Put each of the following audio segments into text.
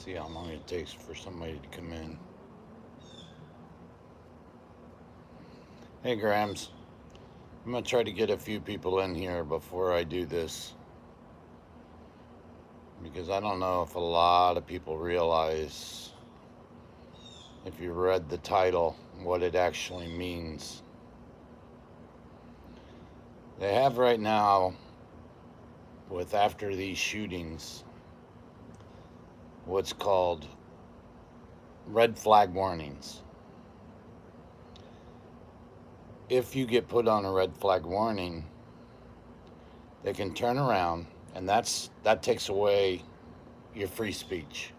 See how long it takes for somebody to come in. Hey, Grams. I'm going to try to get a few people in here before I do this because I don't know if a lot of people realize, if you read the title, what it actually means. They have right now, with after these shootings, what's called red flag warnings. If you get put on a red flag warning, they can turn around, and that takes away your free speech.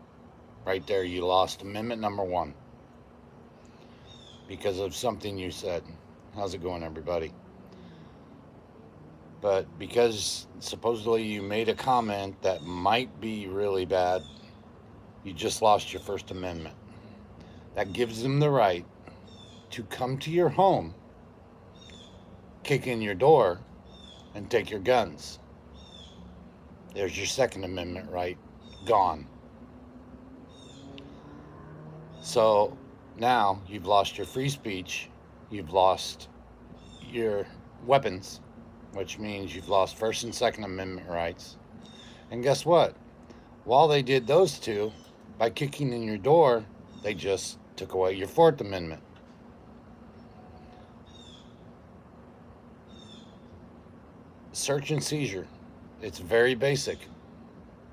Right there, you lost amendment number 1 because of something you said. How's it going, everybody? But because supposedly you made a comment that might be really bad, you just lost your First Amendment. That gives them the right to come to your home, kick in your door, and take your guns. There's your Second Amendment right gone. So now you've lost your free speech, you've lost your weapons, which means you've lost First and Second Amendment rights. And guess what? While they did those two, by kicking in your door, they just took away your Fourth Amendment. Search and seizure. It's very basic,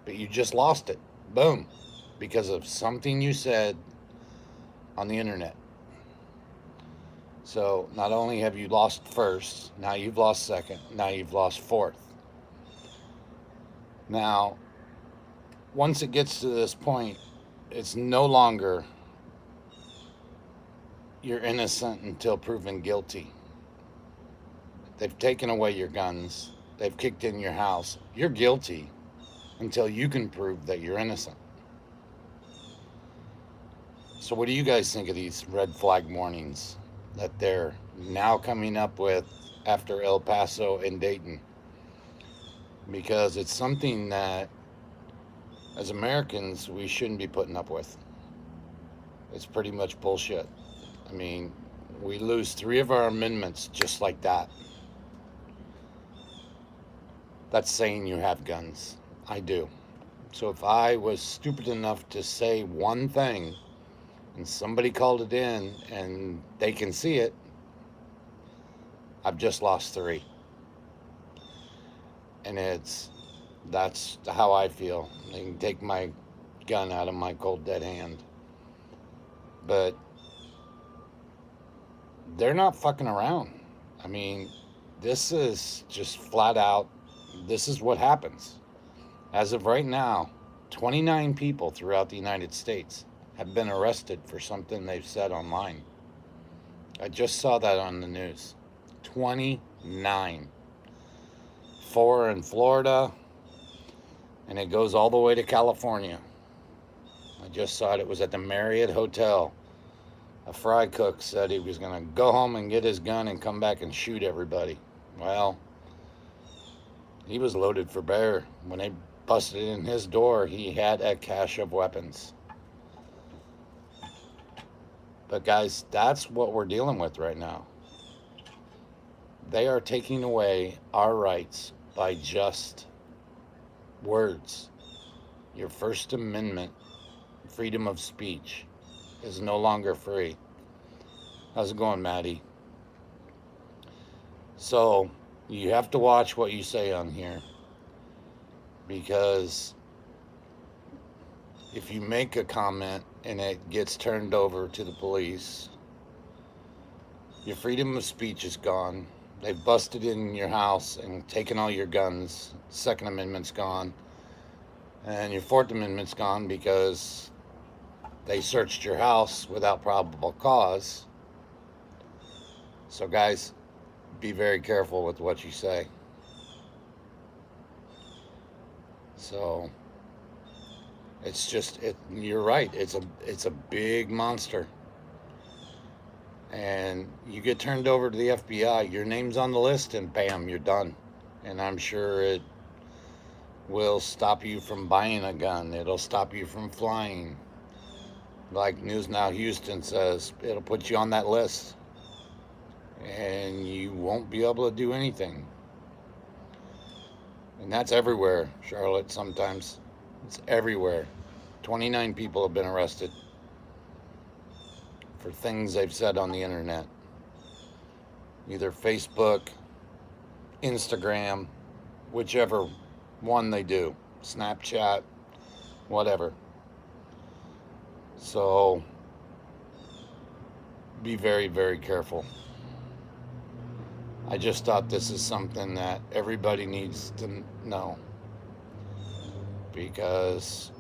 but you just lost it. Boom. Because of something you said on the internet. So not only have you lost first, now you've lost second, now you've lost fourth. Now, once it gets to this point, it's no longer you're innocent until proven guilty. They've taken away your guns. They've kicked in your house. You're guilty until you can prove that you're innocent. So what do you guys think of these red flag warnings that they're now coming up with after El Paso and Dayton? Because it's something that, as Americans, we shouldn't be putting up with. It's pretty much bullshit. I mean, we lose 3 of our amendments just like that. That's saying you have guns. I do. So if I was stupid enough to say one thing and somebody called it in and they can see it, I've just lost 3. And that's how I feel. They can take my gun out of my cold dead hand. But they're not fucking around. I mean, this is just flat out, this is what happens. As of right now, 29 people throughout the United States have been arrested for something they've said online. I just saw that on the news. 29. 4 in Florida, and it goes all the way to California. I just saw it. It was at the Marriott Hotel. A fry cook said he was going to go home and get his gun and come back and shoot everybody. Well, he was loaded for bear. When they busted in his door, he had a cache of weapons. But guys, that's what we're dealing with right now. They are taking away our rights by just words. Your First Amendment, freedom of speech, is no longer free. How's it going, Maddie? So you have to watch what you say on here, because if you make a comment and it gets turned over to the police, your freedom of speech is gone. They've busted in your house and taken all your guns. Second Amendment's gone. And your Fourth Amendment's gone because they searched your house without probable cause. So guys, be very careful with what you say. So it's just, you're right. It's a big monster. And you get turned over to the FBI, your name's on the list, and bam, you're done. And I'm sure will stop you from buying a gun. It'll stop you from flying. Like News Now Houston says, it'll put you on that list and you won't be able to do anything. And that's everywhere, Charlotte, sometimes. It's everywhere. 29 people have been arrested for things they've said on the internet. Either Facebook, Instagram, whichever one they do, Snapchat, whatever. So be very, very careful. I just thought this is something that everybody needs to know, because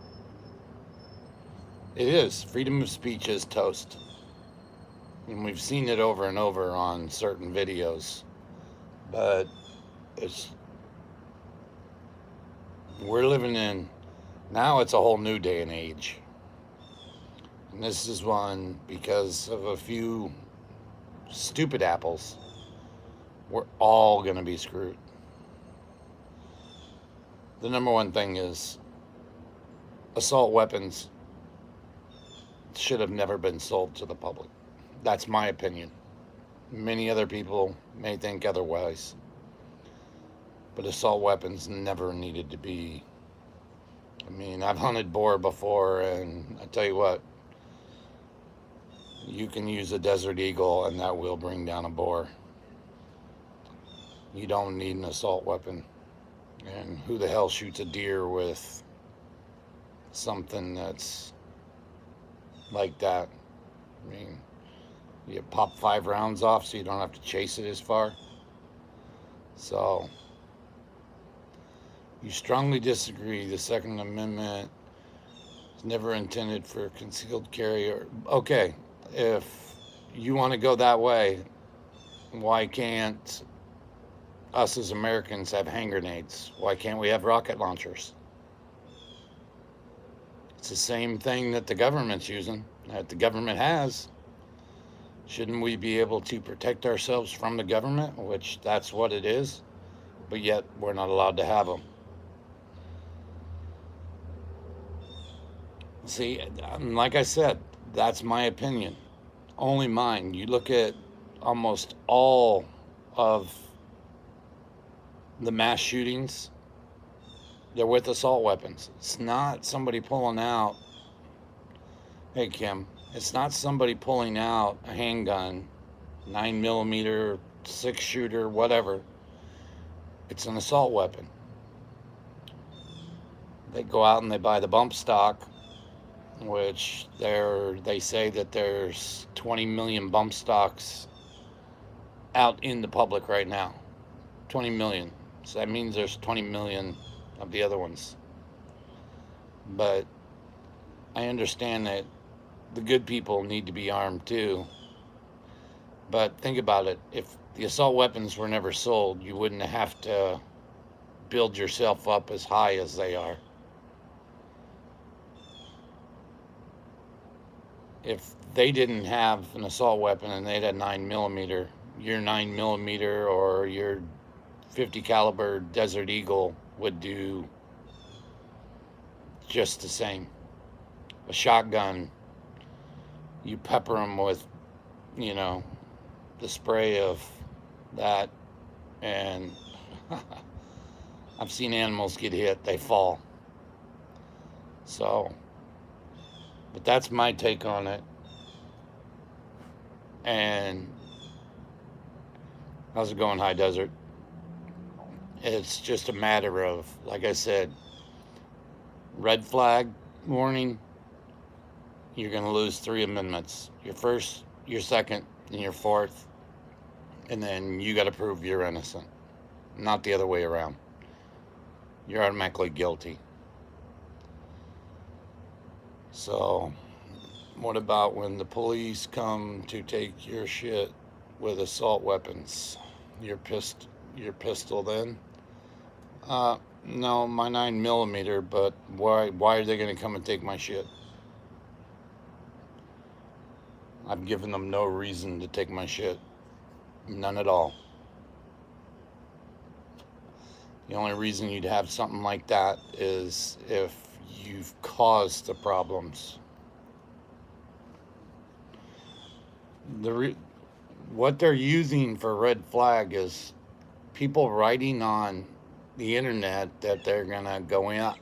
it is. Freedom of speech is toast. And we've seen it over and over on certain videos. But we're living in, now it's a whole new day and age. And this is one because of a few stupid apples. We're all going to be screwed. The number one thing is assault weapons should have never been sold to the public. That's my opinion. Many other people may think otherwise. But assault weapons never needed to be. I mean, I've hunted boar before, and I tell you what, you can use a Desert Eagle and that will bring down a boar. You don't need an assault weapon. And who the hell shoots a deer with something that's like that? I mean, you pop 5 rounds off so you don't have to chase it as far. So, you strongly disagree the Second Amendment is never intended for concealed carry. Or, okay, if you want to go that way, why can't us as Americans have hand grenades? Why can't we have rocket launchers? It's the same thing that the government's using, that the government has. Shouldn't we be able to protect ourselves from the government, which that's what it is, but yet we're not allowed to have them? See, like I said, that's my opinion. Only mine. You look at almost all of the mass shootings, they're with assault weapons. It's not somebody pulling out, hey Kim, it's not somebody pulling out a handgun, 9mm, 6-shooter, whatever. It's an assault weapon. They go out and they buy the bump stock, which they say that there's 20 million bump stocks out in the public right now. 20 million. So that means there's 20 million of the other ones. But I understand that the good people need to be armed too. But think about it. If the assault weapons were never sold, you wouldn't have to build yourself up as high as they are. If they didn't have an assault weapon and they'd had 9mm, your 9mm or your 50 caliber Desert Eagle would do just the same. A shotgun, you pepper them with, the spray of that, and I've seen animals get hit, they fall. So, but that's my take on it. And how's it going, High Desert? It's just a matter of, like I said, red flag warning, you're going to lose 3 amendments. Your first, your second, and your fourth. And then you got to prove you're innocent. Not the other way around. You're automatically guilty. So, what about when the police come to take your shit with assault weapons? Your pistol then? No, my 9mm, but why are they going to come and take my shit? I've given them no reason to take my shit. None at all. The only reason you'd have something like that is if you've caused the problems. What they're using for red flag is people writing on the internet that they're gonna go in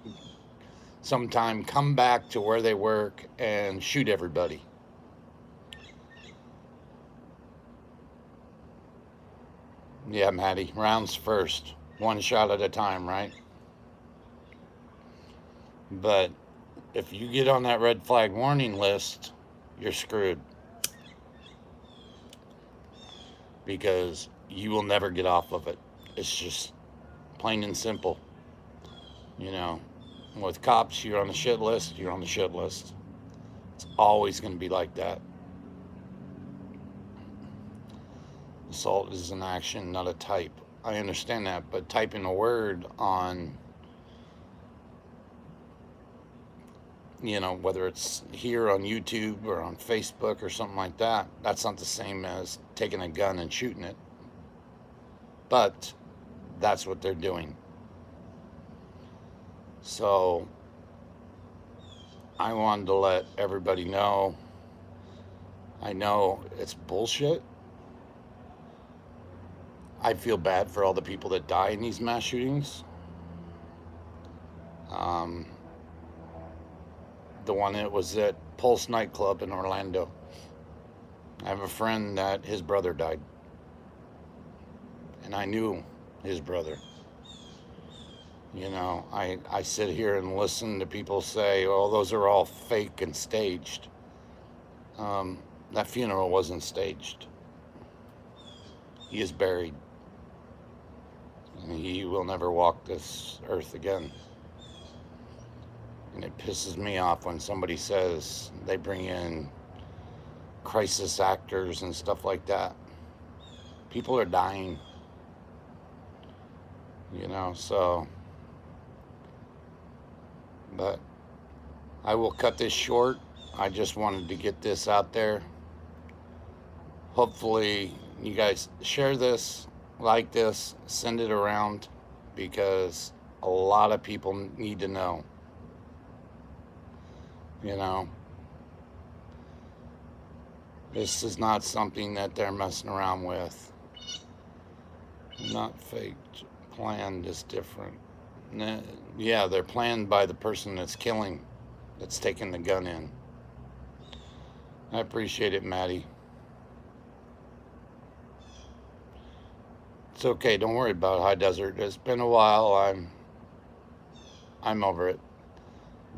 sometime, come back to where they work and shoot everybody. Yeah, Maddie, rounds first, one shot at a time, right? But if you get on that red flag warning list, you're screwed, because you will never get off of it. It's just plain and simple. You know, with cops, you're on the shit list, you're on the shit list. It's always going to be like that. Assault is an action, not a type. I understand that, but typing a word on, whether it's here on YouTube or on Facebook or something like that, that's not the same as taking a gun and shooting it. But that's what they're doing. So I wanted to let everybody know. I know it's bullshit. I feel bad for all the people that die in these mass shootings. The one that was at Pulse nightclub in Orlando. I have a friend that his brother died. And I knew his brother. I sit here and listen to people say, oh, those are all fake and staged. That funeral wasn't staged. He is buried. And he will never walk this earth again. And it pisses me off when somebody says they bring in crisis actors and stuff like that. People are dying. So. But I will cut this short. I just wanted to get this out there. Hopefully you guys share this, like this, send it around, because a lot of people need to know. This is not something that they're messing around with. Not faked. Planned is different. Yeah, they're planned by the person that's killing, that's taking the gun in. I appreciate it, Maddie. It's okay. Don't worry about High Desert. It's been a while. I'm over it.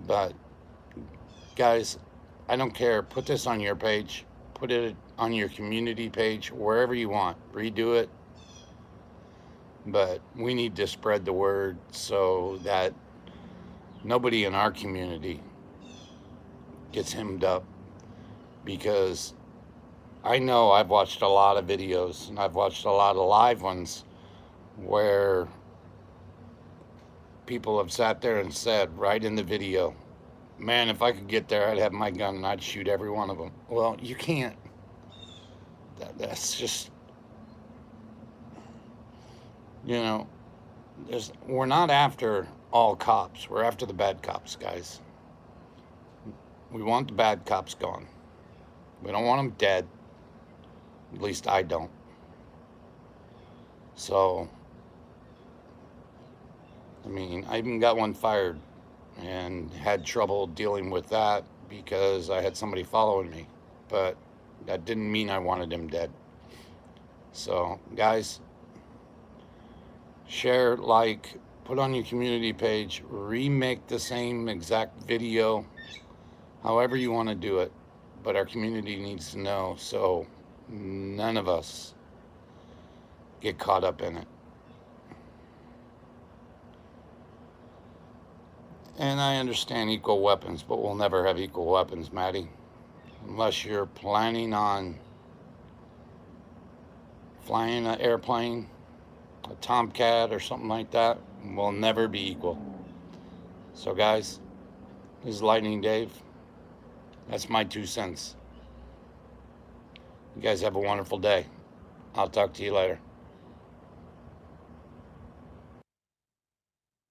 But guys, I don't care. Put this on your page. Put it on your community page, wherever you want. Redo it. But we need to spread the word so that nobody in our community gets hemmed up. Because I know I've watched a lot of videos, and I've watched a lot of live ones where people have sat there and said right in the video, man, if I could get there, I'd have my gun and I'd shoot every one of them. Well, you can't. That's just, we're not after all cops. We're after the bad cops, guys. We want the bad cops gone. We don't want them dead. At least I don't. So, I even got one fired and had trouble dealing with that because I had somebody following me. But that didn't mean I wanted him dead. So, guys, share, like, put on your community page, remake the same exact video, however you want to do it. But our community needs to know, so none of us get caught up in it. And I understand equal weapons, but we'll never have equal weapons, Maddie. Unless you're planning on flying an airplane, a Tomcat or something like that, we'll never be equal. So guys, this is Lightning Dave. That's my 2 cents. You guys have a wonderful day. I'll talk to you later.